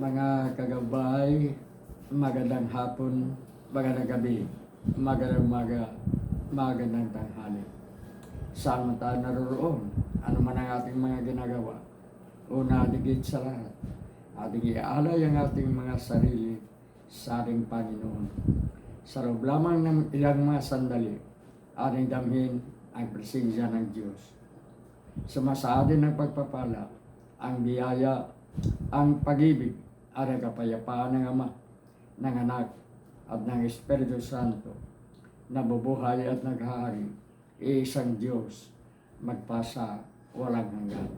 Mga kagabay, magandang hapon, magandang gabi, magandang umaga, magandang tanghali. Saan man tayo naroroon, ano man ang ating mga ginagawa, una digit sa lahat, ating iaalay ang ating mga sarili sa ating Panginoon. Sa loob lamang ng ilang mga sandali, ating damhin ang presensya ng Diyos. Sumasaadin ng pagpapala, ang biyaya, ang pag-ibig, at ang kapayapaan ng Ama, ng Anak, at ng Espiritu Santo, na bubuhay at naghahari, iisang Diyos, magpasa walang hanggan.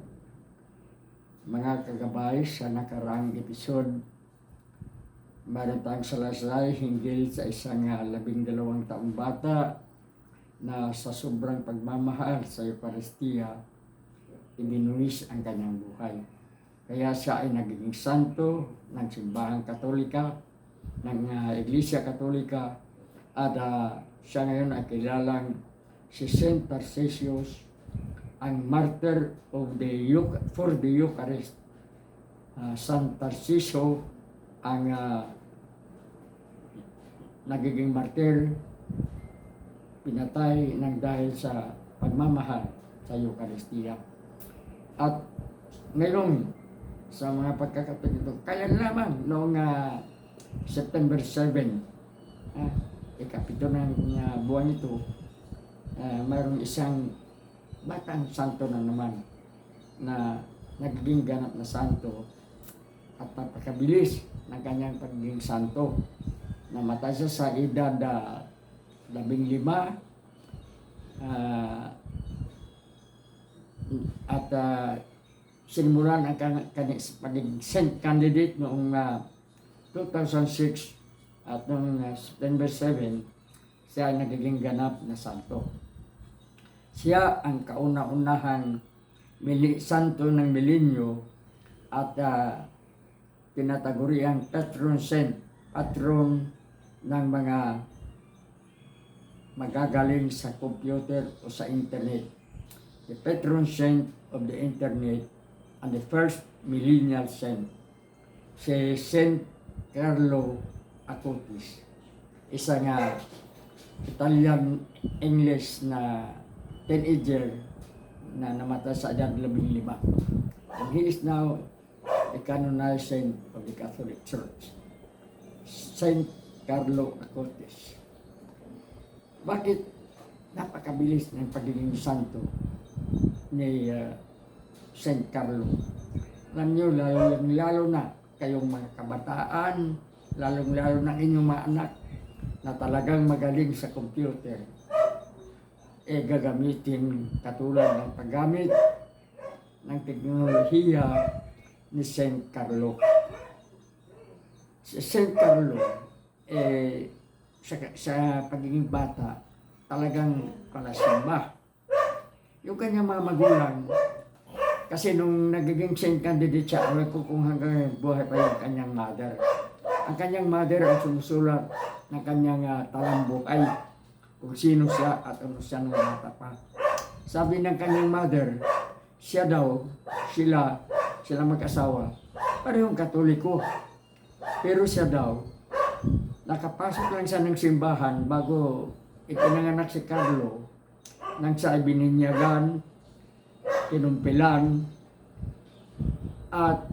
Mga kagabay, sa nakaraang episode, meron tayong salaysay hinggil sa isang 12 taong bata na sa sobrang pagmamahal sa Eucharistia, ibinuwis ang kanyang buhay. Kaya siya ay nagiging santo ng Simbahang Katolika, ng Iglesia Katolika, at siya ngayon ay kilalang si Saint Tarcisius, ang martyr for the Eucharist. San Tarcisio ang nagiging martyr, pinatay ng dahil sa pagmamahal sa Eucharistia. At ngayon, sa mga pagkakataon ito, kaya lamang noong September 7, ikapito ng buwan ito, mayroong isang batang santo na naman na nagiging ganap na santo at napakabilis ng kanyang pagiging santo. Namatay siya sa edad 15 at sinimulan ang kanyang pagiging Saint Candidate noong 2006 at noong September 7, siya ay nagiging ganap na santo. Siya ang kauna-unahang santo ng milenyo at tinataguri ang patron saint, patron ng mga magagaling sa computer o sa internet. The patron saint of the internet and the first millennial saint, si Saint Carlo Acutis, isang Italian-English na teenager na namatay sa edad 15. And he is now a canonized saint of the Catholic Church, Saint Carlo Acutis. Bakit napakabilis ng pagiging santo ni Saint Carlo? Alam nyo, lalo na kayong mga kabataan, lalong-lalo na inyong mga anak na talagang magaling sa computer, gagamitin katulad ng paggamit ng teknolohiya ni Saint Carlo. Si Saint Carlo, sa pagiging bata, talagang palasimba. Yung kanyang mga magulang, kasi nung nagiging saint candidate siya, alam ko kung hanggang buhay pa yung kanyang mother. Ang kanyang mother ang sumusulat ng kanyang talambukay kung sino siya at ano siya nung bata pa. Sabi ng kanyang mother, sila mag-asawa, parehong Katoliko. Pero siya daw, nakapasok lang siya ng simbahan bago ipinanganak si Carlo, nang siya ay bininyagan, kinumpilan, at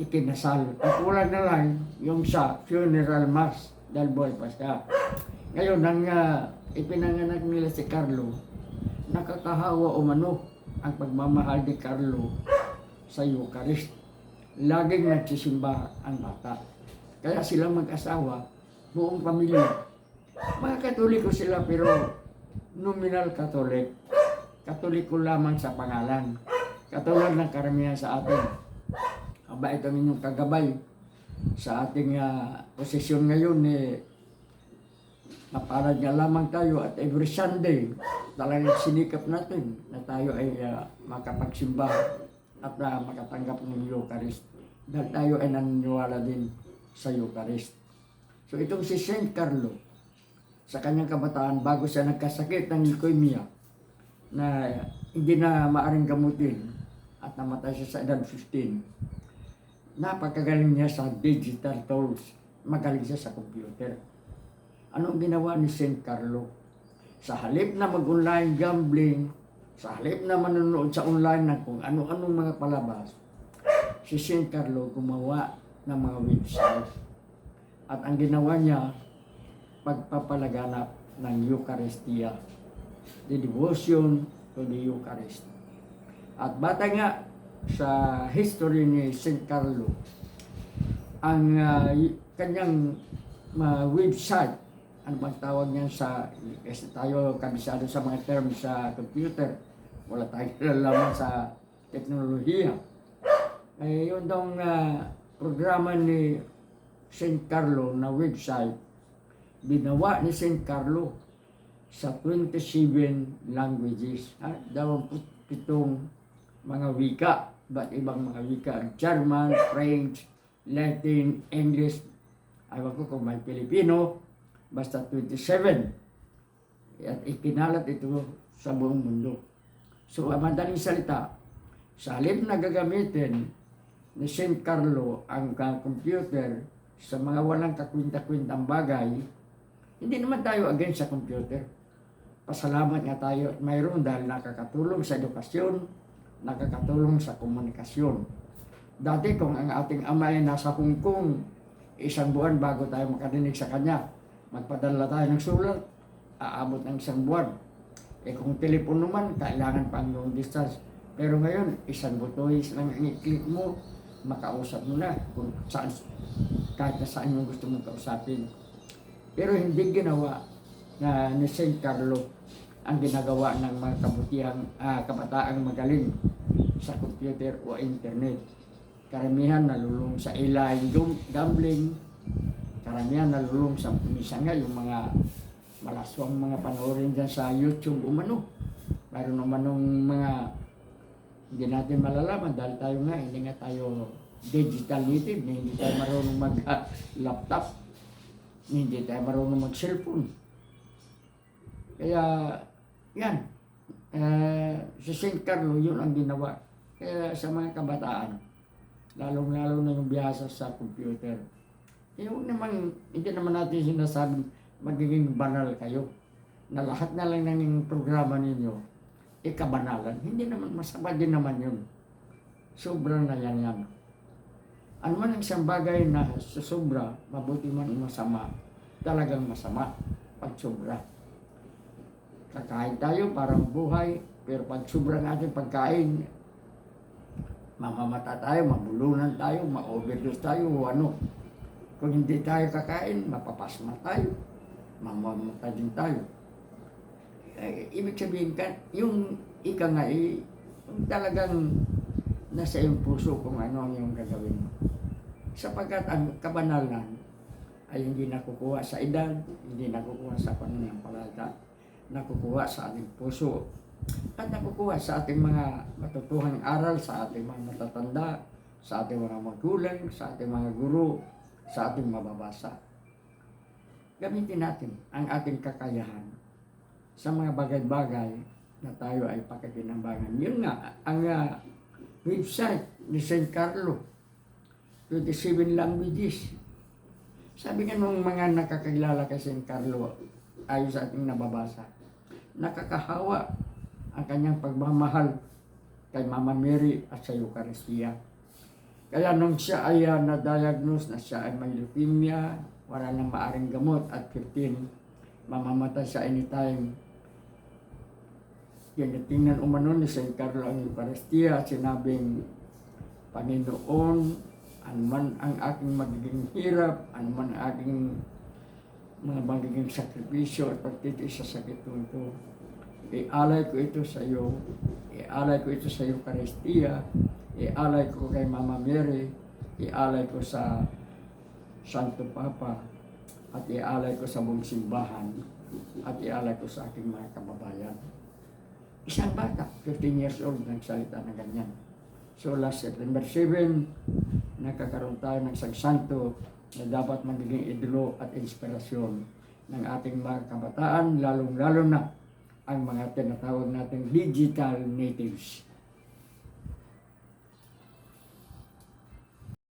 ikinasal. At wala na lang yung sa funeral mass dahil buhay pa siya. Ngayon, nang ipinanganak nila si Carlo, nakakahawa umano ang pagmamahal ni Carlo sa Eucharist. Laging nagsisimba ang bata. Kaya sila mag-asawa, buong pamilya. Mga Katoliko sila pero nominal Catholic. Katoliko lamang sa pangalan. Katulad ng karamihan sa atin. Aba, ito ninyong kagabay sa ating posisyon ngayon, napalad nga lamang tayo at every Sunday talagang sinikap natin na tayo ay makapagsimba at makatanggap ng Eucharist. Dahil tayo ay naniniwala din sa Eucharist. So itong si Saint Carlo, sa kanyang kabataan, bago siya nagkasakit ng leukemia, na hindi na maaring gamutin at namatay siya sa edad 15, napakagaling niya sa digital tools. Magaling siya sa computer. Anong ginawa ni St. Carlo? Sa halip na mag-online gambling, sa halip na manonood sa online ng kung ano-anong mga palabas, si St. Carlo gumawa ng mga website. At ang ginawa niya, pagpapalaganap ng Eucharistia, the devotion to the Eucharist. At bata nga sa history ni St. Carlo, ang kanyang website, ano bang tawag niyan sa, kasi tayo kabisado sa mga term sa computer, wala tayong kilalaman sa teknolohiya. Yun daw programa ni St. Carlo na website, binawa ni St. Carlo sa 27 languages. 27 mga wika, ba't ibang mga wika, German, French, Latin, English, ayaw ko kung may Pilipino, basta 27. At ikinalat ito sa buong mundo. So, madaling salita, sa halip na gagamitin ni St. Carlo ang computer sa mga walang kakwinta-kwintang bagay, hindi naman tayo against sa computer. Pasalamat nga tayo at mayroon dahil nakakatulong sa edukasyon, nakakatulong sa komunikasyon. Dati kung ang ating ama ay nasa Hong Kong, isang buwan bago tayo makarinig sa kanya, magpadala tayo ng sulat, aabot ng isang buwan. Kung telepono naman, kailangan pang long distance. Pero ngayon, isang butoys lang ang i-click mo, makausap mo na kung saan, kahit na saan yung gusto mong kausapin. Pero hindi ginawa na ni St. Carlo ang ginagawa ng mga kabutihang kabataang magaling sa computer o internet. Karamihan nalulung sa online gambling, karamihan nalulung sa misa nga yung mga malaswang mga panoorin dyan sa YouTube umano. Mayroon naman nung mga hindi natin malalaman dahil tayo nga hindi nga tayo digital native, hindi tayo marunong mag-laptop, hindi tayo marunong mag-cellphone. Kaya yan, si St. Carlo yun ang ginawa. Kaya sa mga kabataan, lalong-lalo na yung biyasa sa computer, hindi naman natin sinasabing magiging banal kayo. Na lahat na lang ng programa ninyo, ikabanalan. Hindi naman, masama din naman yun. Sobra na yan. Ano man ang isang bagay na sobra, mabuti man o masama, talagang masama pag sobra. Kakain tayo para mabuhay, pero pag sobra ng ating pagkain, mamamata tayo, mabulunan tayo, ma-overdose tayo, o ano. Kung hindi tayo kakain, mapapasma tayo, mamamata din tayo. Ibig sabihin ka, yung ika nga, talagang nasa iyong puso kung ano ang iyong gagawin mo. Sapagkat ang kabanalan ay hindi nakukuha sa edad, hindi nakukuha sa pananampalataya, nakukuha sa ating puso, at nakukuha sa ating mga matutuhang aral, sa ating mga matatanda, sa ating mga magulang, sa ating mga guro, sa ating mababasa. Gamitin natin ang ating kakayahan sa mga bagay-bagay na tayo ay pakikinabangan. Yun nga, ang website ni St. Carlo, 27 languages. Sabi nga nung mga nakakilala kay St. Carlo, ayon sa ating nababasa, nakakahawa ang kanyang pagmamahal kay Mama Mary at sa Eucharistia. Kaya nung siya ay na-diagnose na siya ay may leukemia, wala nang maaring gamot at 15, mamamatay siya anytime. Tingnan umano ni St. Carlo ang Eucharistia at sinabing, Panginoon, anuman ang aking magiging hirap, anuman ang aking mga magiging sakripisyo at pagtitiis sa sakit ko ito, ialay ko ito sa iyo, ialay ko ito sa Eucharistia, ialay ko kay Mama Mary, ialay ko sa Santo Papa, at ialay ko sa buong simbahan, at ialay ko sa aking mga kababayan. Isang bata, 15 years old, nagsalita na ganyan. So last September 7, nagkakaroon tayo ng isang santo na dapat magiging idolo at inspirasyon ng ating mga kabataan, lalong-lalo na ang mga tinatawag nating digital natives.